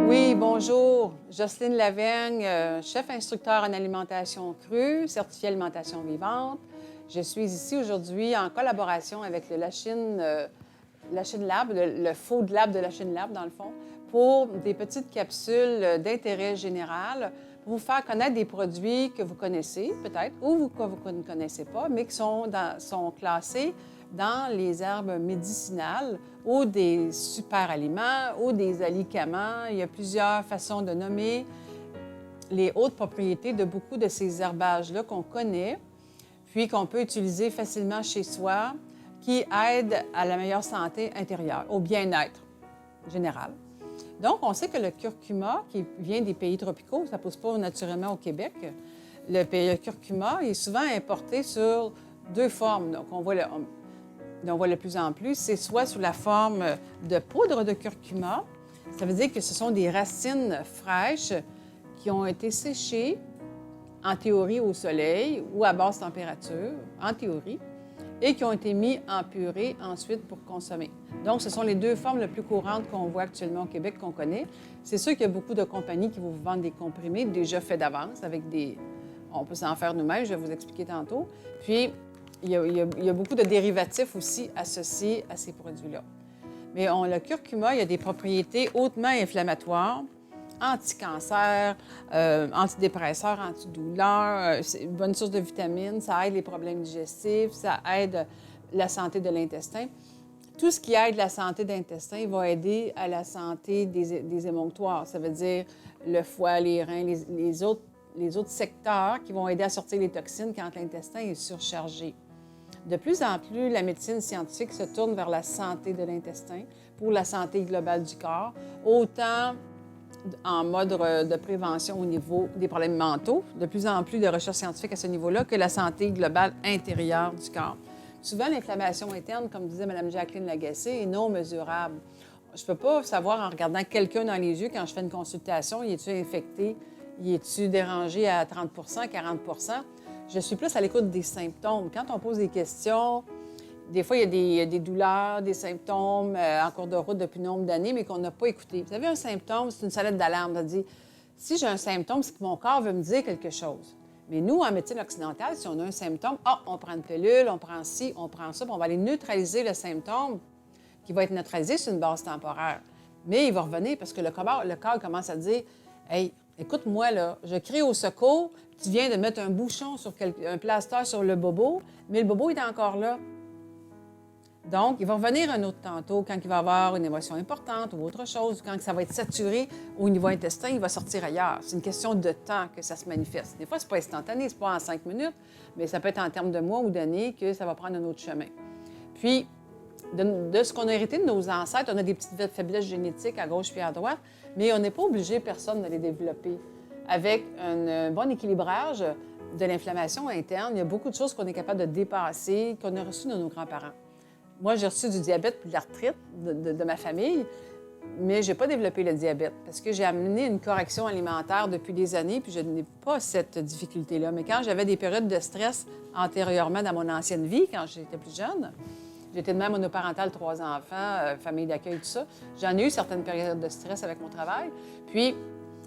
Oui, bonjour. Jocelyne Lavergne, chef instructeur en alimentation crue, certifiée alimentation vivante. Je suis ici aujourd'hui en collaboration avec le Lachine Lab, le Food Lab de Lachine Lab, dans le fond, pour des petites capsules d'intérêt général pour vous faire connaître des produits que vous connaissez peut-être ou que vous ne connaissez pas, mais qui sont classés dans les herbes médicinales ou des super aliments ou des alicaments. Il y a plusieurs façons de nommer les hautes propriétés de beaucoup de ces herbages-là qu'on connaît, puis qu'on peut utiliser facilement chez soi, qui aident à la meilleure santé intérieure, au bien-être général. Donc, on sait que le curcuma, qui vient des pays tropicaux, ça ne pousse pas naturellement au Québec. Le curcuma est souvent importé sur deux formes. Donc, on voit de plus en plus, c'est soit sous la forme de poudre de curcuma. Ça veut dire que ce sont des racines fraîches qui ont été séchées, en théorie au soleil ou à basse température, en théorie, et qui ont été mis en purée ensuite pour consommer. Donc, ce sont les deux formes les plus courantes qu'on voit actuellement au Québec, qu'on connaît. C'est sûr qu'il y a beaucoup de compagnies qui vous vendent des comprimés déjà faits d'avance avec des... On peut s'en faire nous-mêmes, je vais vous expliquer tantôt. Puis, il y a beaucoup de dérivatifs aussi associés à ces produits-là. Mais le curcuma, il y a des propriétés hautement inflammatoires, anti-cancer, antidépresseur, antidouleur, c'est une bonne source de vitamines, ça aide les problèmes digestifs, ça aide la santé de l'intestin. Tout ce qui aide la santé de l'intestin va aider à la santé des émonctoires. Ça veut dire le foie, les reins, les autres secteurs qui vont aider à sortir les toxines quand l'intestin est surchargé. De plus en plus, la médecine scientifique se tourne vers la santé de l'intestin pour la santé globale du corps, autant en mode de prévention au niveau des problèmes mentaux, de plus en plus de recherches scientifiques à ce niveau-là, que la santé globale intérieure du corps. Souvent, l'inflammation interne, comme disait Mme Jacqueline Lagacé, est non mesurable. Je ne peux pas savoir en regardant quelqu'un dans les yeux quand je fais une consultation, y est-tu infecté, y est-tu dérangé à 30 40 Je suis plus à l'écoute des symptômes. Quand on pose des questions, des fois, il y a des douleurs, des symptômes en cours de route depuis nombre d'années, mais qu'on n'a pas écouté. Vous savez, un symptôme, c'est une sonnette d'alarme. Ça dit, si j'ai un symptôme, c'est que mon corps veut me dire quelque chose. Mais nous, en médecine occidentale, si on a un symptôme, on prend une pilule, on prend ci, on prend ça, puis on va aller neutraliser le symptôme qui va être neutralisé sur une base temporaire. Mais il va revenir parce que le corps commence à dire, « Hey, écoute-moi, là, je crie au secours, tu viens de mettre un bouchon un plaster sur le bobo, mais le bobo est encore là. » Donc, il va revenir un autre tantôt quand il va avoir une émotion importante ou autre chose, quand ça va être saturé au niveau intestin, il va sortir ailleurs. C'est une question de temps que ça se manifeste. Des fois, ce n'est pas instantané, ce n'est pas en 5 minutes, mais ça peut être en termes de mois ou d'années que ça va prendre un autre chemin. Puis, de ce qu'on a hérité de nos ancêtres, on a des petites faiblesses génétiques à gauche puis à droite, mais on n'est pas obligé, personne, de les développer. Avec un bon équilibrage de l'inflammation interne, il y a beaucoup de choses qu'on est capable de dépasser, qu'on a reçues de nos grands-parents. Moi, j'ai reçu du diabète et de l'arthrite de ma famille, mais je n'ai pas développé le diabète parce que j'ai amené une correction alimentaire depuis des années, puis je n'ai pas cette difficulté-là. Mais quand j'avais des périodes de stress antérieurement dans mon ancienne vie, quand j'étais plus jeune, j'étais de mère monoparentale, 3 enfants, famille d'accueil, tout ça, j'en ai eu certaines périodes de stress avec mon travail. Puis,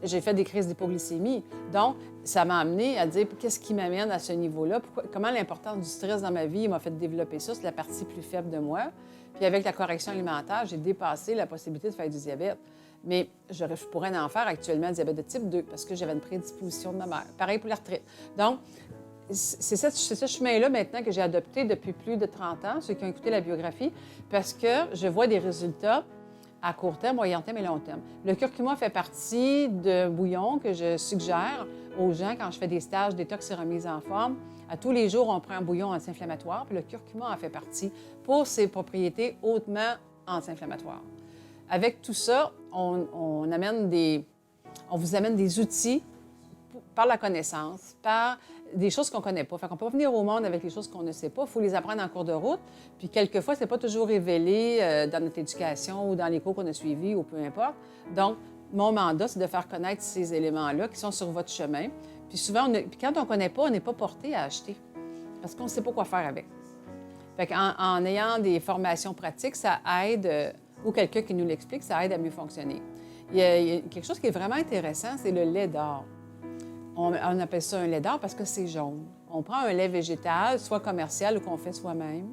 j'ai fait des crises d'hypoglycémie. Donc, ça m'a amené à dire qu'est-ce qui m'amène à ce niveau-là, comment l'importance du stress dans ma vie m'a fait développer ça, c'est la partie plus faible de moi. Puis avec la correction alimentaire, j'ai dépassé la possibilité de faire du diabète. Mais je pourrais en faire actuellement diabète de type 2 parce que j'avais une prédisposition de ma mère. Pareil pour l'arthrite. Donc, c'est ce chemin-là maintenant que j'ai adopté depuis plus de 30 ans, ceux qui ont écouté la biographie, parce que je vois des résultats à court terme, moyen terme et long terme. Le curcuma fait partie de bouillon que je suggère aux gens quand je fais des stages détox et remise en forme. À tous les jours, on prend un bouillon anti-inflammatoire, puis le curcuma en fait partie pour ses propriétés hautement anti-inflammatoires. Avec tout ça, on vous amène des outils par la connaissance, par des choses qu'on ne connaît pas. Fait qu'on peut venir au monde avec les choses qu'on ne sait pas. Il faut les apprendre en cours de route. Puis quelquefois, ce n'est pas toujours révélé dans notre éducation ou dans les cours qu'on a suivis ou peu importe. Donc, mon mandat, c'est de faire connaître ces éléments-là qui sont sur votre chemin. Puis souvent, quand on ne connaît pas, on n'est pas porté à acheter parce qu'on ne sait pas quoi faire avec. Fait qu'en ayant des formations pratiques, ça aide, ou quelqu'un qui nous l'explique, ça aide à mieux fonctionner. il y a quelque chose qui est vraiment intéressant, c'est le lait d'or. On appelle ça un lait d'or parce que c'est jaune. On prend un lait végétal, soit commercial ou qu'on fait soi-même.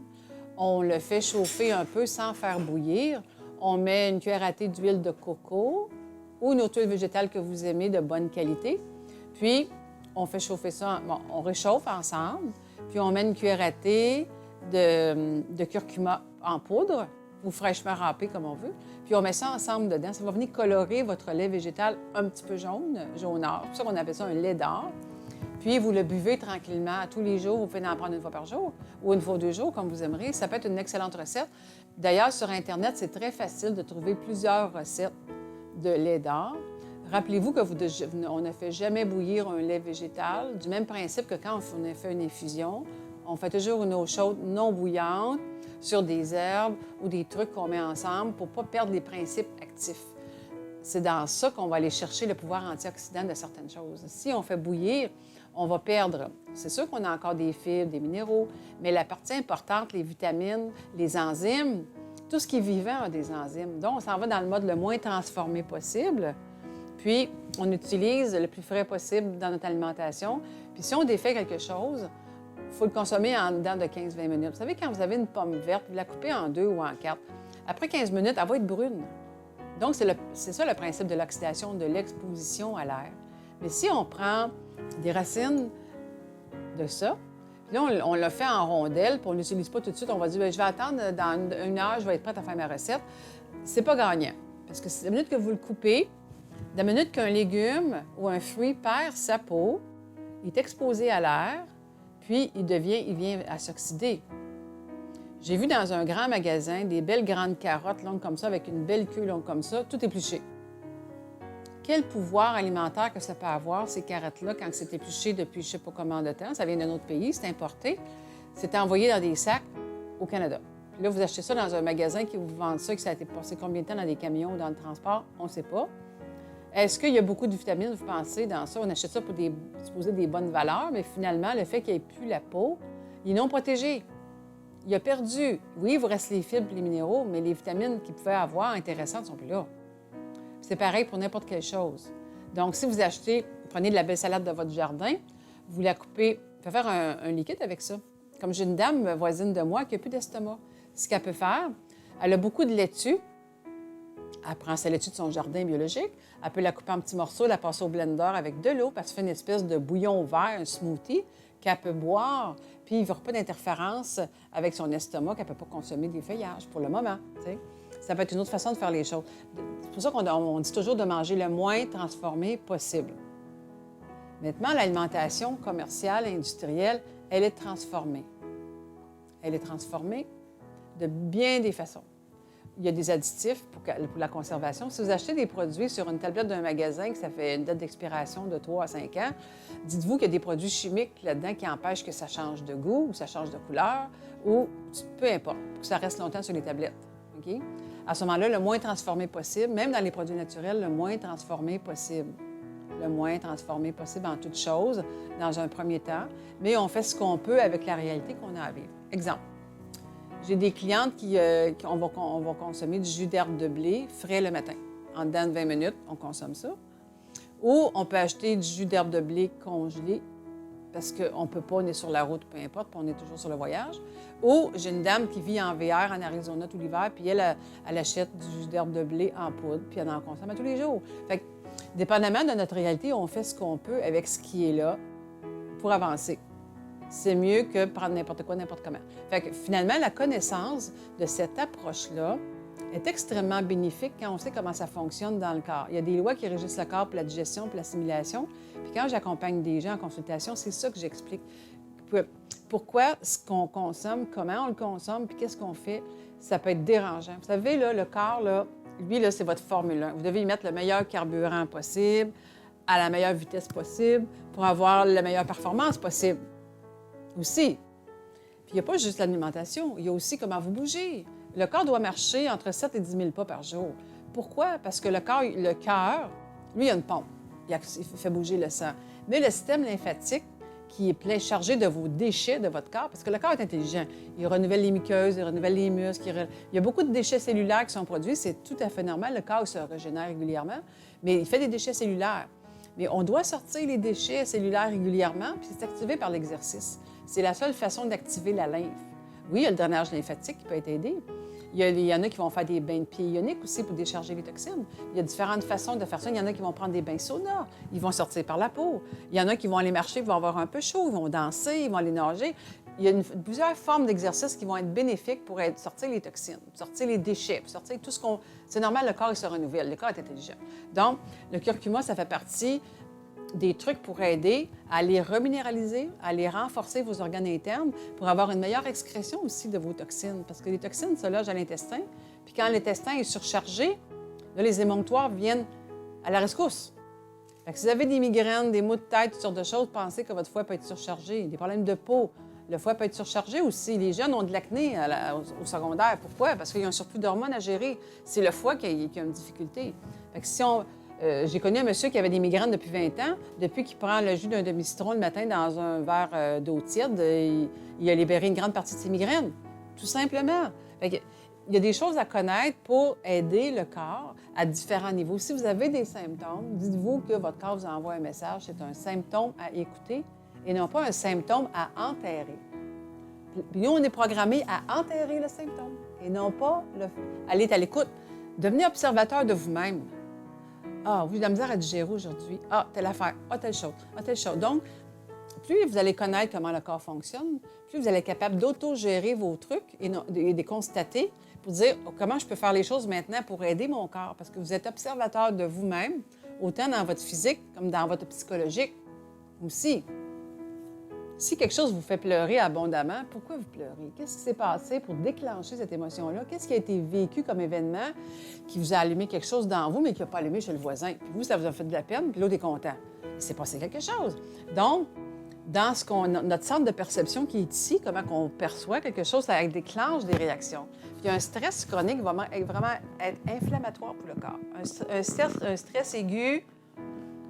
On le fait chauffer un peu sans faire bouillir. On met une cuillère à thé d'huile de coco ou une autre huile végétale que vous aimez de bonne qualité. Puis, on fait chauffer ça, on réchauffe ensemble. Puis, on met une cuillère à thé de curcuma en poudre ou fraîchement râpé, comme on veut. Puis, on met ça ensemble dedans. Ça va venir colorer votre lait végétal un petit peu jaunâtre. C'est pour ça qu'on appelle ça un lait d'or. Puis, vous le buvez tranquillement tous les jours. Vous pouvez en prendre une fois par jour ou une fois 2 jours, comme vous aimeriez. Ça peut être une excellente recette. D'ailleurs, sur Internet, c'est très facile de trouver plusieurs recettes de lait d'or. Rappelez-vous qu'on ne fait jamais bouillir un lait végétal, du même principe que quand on a fait une infusion. On fait toujours une eau chaude non bouillante sur des herbes ou des trucs qu'on met ensemble pour ne pas perdre les principes actifs. C'est dans ça qu'on va aller chercher le pouvoir antioxydant de certaines choses. Si on fait bouillir, on va perdre. C'est sûr qu'on a encore des fibres, des minéraux, mais la partie importante, les vitamines, les enzymes, tout ce qui est vivant a des enzymes. Donc, on s'en va dans le mode le moins transformé possible. Puis, on utilise le plus frais possible dans notre alimentation. Puis, si on défait quelque chose, il faut le consommer en dedans de 15-20 minutes. Vous savez, quand vous avez une pomme verte, vous la coupez en 2 ou en 4. Après 15 minutes, elle va être brune. Donc, c'est ça le principe de l'oxydation, de l'exposition à l'air. Mais si on prend des racines de ça, puis là, on le fait en rondelles, puis on ne l'utilise pas tout de suite. On va dire, bien, je vais attendre, dans 1 heure, je vais être prête à faire ma recette. C'est pas gagnant. Parce que la minute que vous le coupez, la minute qu'un légume ou un fruit perd sa peau, il est exposé à l'air, puis il vient à s'oxyder. J'ai vu dans un grand magasin des belles grandes carottes longues comme ça, avec une belle queue longue comme ça, tout épluché. Quel pouvoir alimentaire que ça peut avoir, ces carottes-là, quand c'est épluché depuis je ne sais pas combien de temps, ça vient d'un autre pays, c'est importé, c'est envoyé dans des sacs au Canada. Puis là, vous achetez ça dans un magasin qui vous vend ça, que ça a été passé combien de temps dans des camions ou dans le transport, on ne sait pas. Est-ce qu'il y a beaucoup de vitamines, vous pensez, dans ça? On achète ça pour supposer des bonnes valeurs, mais finalement, le fait qu'il n'y ait plus la peau, il est non protégé. Il a perdu. Oui, il vous reste les fibres et les minéraux, mais les vitamines qu'il pouvait avoir intéressantes ne sont plus là. C'est pareil pour n'importe quelle chose. Donc, si vous achetez, prenez de la belle salade de votre jardin, vous la coupez, vous pouvez faire un liquide avec ça. Comme j'ai une dame voisine de moi qui n'a plus d'estomac. Ce qu'elle peut faire, elle a beaucoup de laitue. Elle prend sa laitue de son jardin biologique, elle peut la couper en petits morceaux, la passer au blender avec de l'eau, parce que ça fait une espèce de bouillon vert, un smoothie, qu'elle peut boire, puis il n'y aura pas d'interférence avec son estomac, qu'elle ne peut pas consommer des feuillages pour le moment. T'sais. Ça peut être une autre façon de faire les choses. C'est pour ça qu'on dit toujours de manger le moins transformé possible. Maintenant, l'alimentation commerciale, industrielle, elle est transformée. Elle est transformée de bien des façons. Il y a des additifs pour la conservation. Si vous achetez des produits sur une tablette d'un magasin que ça fait une date d'expiration de 3 à 5 ans, dites-vous qu'il y a des produits chimiques là-dedans qui empêchent que ça change de goût ou ça change de couleur ou peu importe, pour que ça reste longtemps sur les tablettes. Okay? À ce moment-là, le moins transformé possible, même dans les produits naturels, le moins transformé possible. Le moins transformé possible en toute chose, dans un premier temps, mais on fait ce qu'on peut avec la réalité qu'on a à vivre. Exemple. J'ai des clientes qui on va consommer du jus d'herbe de blé frais le matin. En dedans de 20 minutes, on consomme ça. Ou on peut acheter du jus d'herbe de blé congelé parce qu'on ne peut pas, on est sur la route, peu importe, puis on est toujours sur le voyage. Ou j'ai une dame qui vit en VR en Arizona tout l'hiver, puis elle achète du jus d'herbe de blé en poudre, puis elle en consomme à tous les jours. Fait que, dépendamment de notre réalité, on fait ce qu'on peut avec ce qui est là pour avancer. C'est mieux que prendre n'importe quoi, n'importe comment. Fait que finalement, la connaissance de cette approche-là est extrêmement bénéfique quand on sait comment ça fonctionne dans le corps. Il y a des lois qui régissent le corps pour la digestion, pour l'assimilation. Puis quand j'accompagne des gens en consultation, c'est ça que j'explique. Pourquoi ce qu'on consomme, comment on le consomme, puis qu'est-ce qu'on fait, ça peut être dérangeant. Vous savez, là, le corps, là, lui, là, c'est votre Formule 1. Vous devez y mettre le meilleur carburant possible, à la meilleure vitesse possible, pour avoir la meilleure performance possible. Aussi. Puis il n'y a pas juste l'alimentation, il y a aussi comment vous bougez. Le corps doit marcher entre 7 et 10 000 pas par jour. Pourquoi? Parce que le cœur, lui, il a une pompe. Il fait bouger le sang. Mais le système lymphatique, qui est plein chargé de vos déchets de votre corps, parce que le corps est intelligent. Il renouvelle les muqueuses, il renouvelle les muscles. Il y a beaucoup de déchets cellulaires qui sont produits. C'est tout à fait normal. Le corps se régénère régulièrement, mais il fait des déchets cellulaires. Mais on doit sortir les déchets cellulaires régulièrement, puis c'est activé par l'exercice. C'est la seule façon d'activer la lymphe. Oui, il y a le drainage lymphatique qui peut être aidé. Il y en a qui vont faire des bains de pieds ioniques aussi pour décharger les toxines. Il y a différentes façons de faire ça. Il y en a qui vont prendre des bains sauna. Ils vont sortir par la peau. Il y en a qui vont aller marcher, ils vont avoir un peu chaud, ils vont danser, ils vont aller nager. Il y a plusieurs formes d'exercices qui vont être bénéfiques pour sortir les toxines, pour sortir les déchets, pour sortir tout ce qu'on... C'est normal, le corps, il se renouvelle. Le corps est intelligent. Donc, le curcuma, ça fait partie des trucs pour aider à les reminéraliser, à les renforcer vos organes internes pour avoir une meilleure excrétion aussi de vos toxines. Parce que les toxines se logent à l'intestin. Puis quand l'intestin est surchargé, là, les émonctoires viennent à la rescousse. Fait que si vous avez des migraines, des maux de tête, toutes sortes de choses, pensez que votre foie peut être surchargé. Des problèmes de peau, le foie peut être surchargé aussi. Les jeunes ont de l'acné au secondaire. Pourquoi? Parce qu'il y a un surplus d'hormones à gérer. C'est le foie qui a une difficulté. Fait que si on... j'ai connu un monsieur qui avait des migraines depuis 20 ans. Depuis qu'il prend le jus d'un demi-citron le matin dans un verre d'eau tiède, il a libéré une grande partie de ses migraines, tout simplement. Fait que, il y a des choses à connaître pour aider le corps à différents niveaux. Si vous avez des symptômes, dites-vous que votre corps vous envoie un message. C'est un symptôme à écouter et non pas un symptôme à enterrer. Puis nous, on est programmé à enterrer le symptôme et non pas aller à l'écoute. Devenez observateur de vous-même. Ah, oui, j'ai de la misère à digérer aujourd'hui. Ah, telle affaire. Ah, telle chose. Ah, telle chose. Donc, plus vous allez connaître comment le corps fonctionne, plus vous allez être capable d'autogérer vos trucs et de les constater pour dire comment je peux faire les choses maintenant pour aider mon corps. Parce que vous êtes observateur de vous-même, autant dans votre physique comme dans votre psychologique aussi. Si quelque chose vous fait pleurer abondamment, pourquoi vous pleurez? Qu'est-ce qui s'est passé pour déclencher cette émotion-là? Qu'est-ce qui a été vécu comme événement qui vous a allumé quelque chose dans vous, mais qui n'a pas allumé chez le voisin? Puis vous, ça vous a fait de la peine, puis l'autre est content. Il s'est passé quelque chose. Donc, dans notre centre de perception qui est ici, comment on perçoit quelque chose, ça déclenche des réactions. Puis un stress chronique va vraiment être inflammatoire pour le corps. Un stress aigu,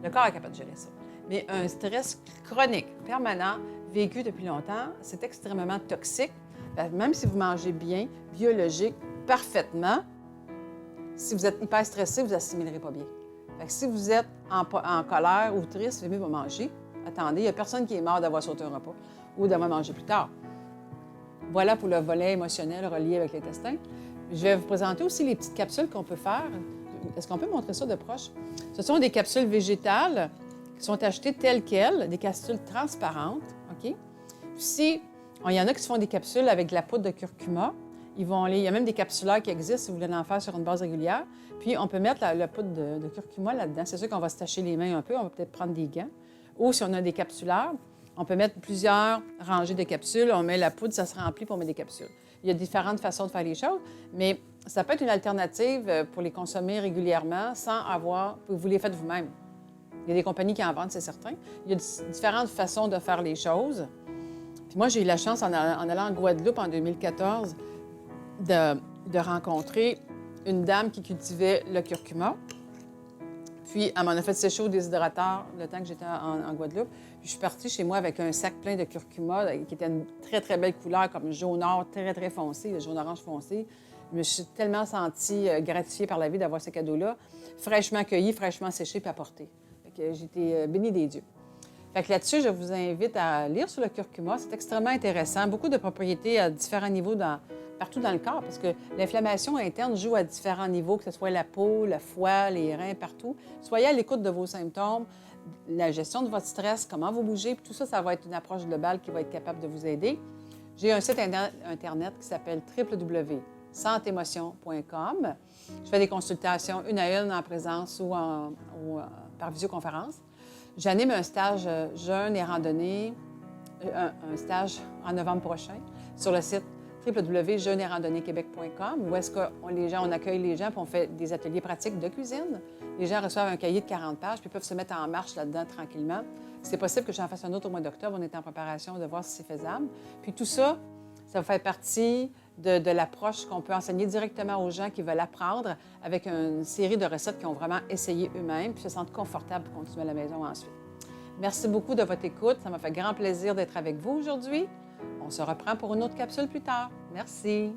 le corps est capable de gérer ça. Mais un stress chronique, permanent, vécu depuis longtemps, c'est extrêmement toxique. Même si vous mangez bien, biologique, parfaitement, si vous êtes hyper stressé, vous assimilerez pas bien. Fait que si vous êtes en colère ou triste, c'est mieux de manger. Attendez, il n'y a personne qui est mort d'avoir sauté un repas ou d'avoir mangé plus tard. Voilà pour le volet émotionnel relié avec l'intestin. Je vais vous présenter aussi les petites capsules qu'on peut faire. Est-ce qu'on peut montrer ça de proche? Ce sont des capsules végétales qui sont achetées telles quelles, des capsules transparentes, OK? Puis, il y en a qui se font des capsules avec de la poudre de curcuma. Il y a même des capsulaires qui existent si vous voulez en faire sur une base régulière. Puis, on peut mettre la poudre de curcuma là-dedans. C'est sûr qu'on va se tacher les mains un peu. On va peut-être prendre des gants. Ou si on a des capsulaires, on peut mettre plusieurs rangées de capsules. On met la poudre, ça se remplit pour mettre des capsules. Il y a différentes façons de faire les choses, mais ça peut être une alternative pour les consommer régulièrement sans avoir... Vous les faites vous-même. Il y a des compagnies qui en vendent, c'est certain. Il y a différentes façons de faire les choses. Puis moi, j'ai eu la chance, en allant en Guadeloupe en 2014, de rencontrer une dame qui cultivait le curcuma. Puis, elle m'en a fait sécher au déshydrateur le temps que j'étais en Guadeloupe. Puis, je suis partie chez moi avec un sac plein de curcuma qui était une très, très belle couleur, comme jaune-or, très, très foncé, le jaune-orange foncé. Je me suis tellement sentie gratifiée par la vie d'avoir ce cadeau-là, fraîchement cueilli, fraîchement séché puis apporté. Fait que j'ai été bénie des dieux. Fait que là-dessus, je vous invite à lire sur le curcuma. C'est extrêmement intéressant. Beaucoup de propriétés à différents niveaux partout dans le corps, parce que l'inflammation interne joue à différents niveaux, que ce soit la peau, le foie, les reins, partout. Soyez à l'écoute de vos symptômes, la gestion de votre stress, comment vous bougez, puis tout ça, ça va être une approche globale qui va être capable de vous aider. J'ai un site Internet qui s'appelle www.santémotion.com. Je fais des consultations une à une en présence ou par visioconférence. J'anime un stage jeûne et randonnée, un stage en novembre prochain, sur le site www.jeûne-et-randonnée-québec.com, où est-ce on accueille les gens puis on fait des ateliers pratiques de cuisine. Les gens reçoivent un cahier de 40 pages puis peuvent se mettre en marche là-dedans tranquillement. C'est possible que j'en fasse un autre au mois d'octobre. On est en préparation de voir si c'est faisable. Puis tout ça, ça fait partie de l'approche qu'on peut enseigner directement aux gens qui veulent apprendre avec une série de recettes qu'ils ont vraiment essayé eux-mêmes puis se sentent confortables pour continuer à la maison ensuite. Merci beaucoup de votre écoute. Ça m'a fait grand plaisir d'être avec vous aujourd'hui. On se reprend pour une autre capsule plus tard. Merci.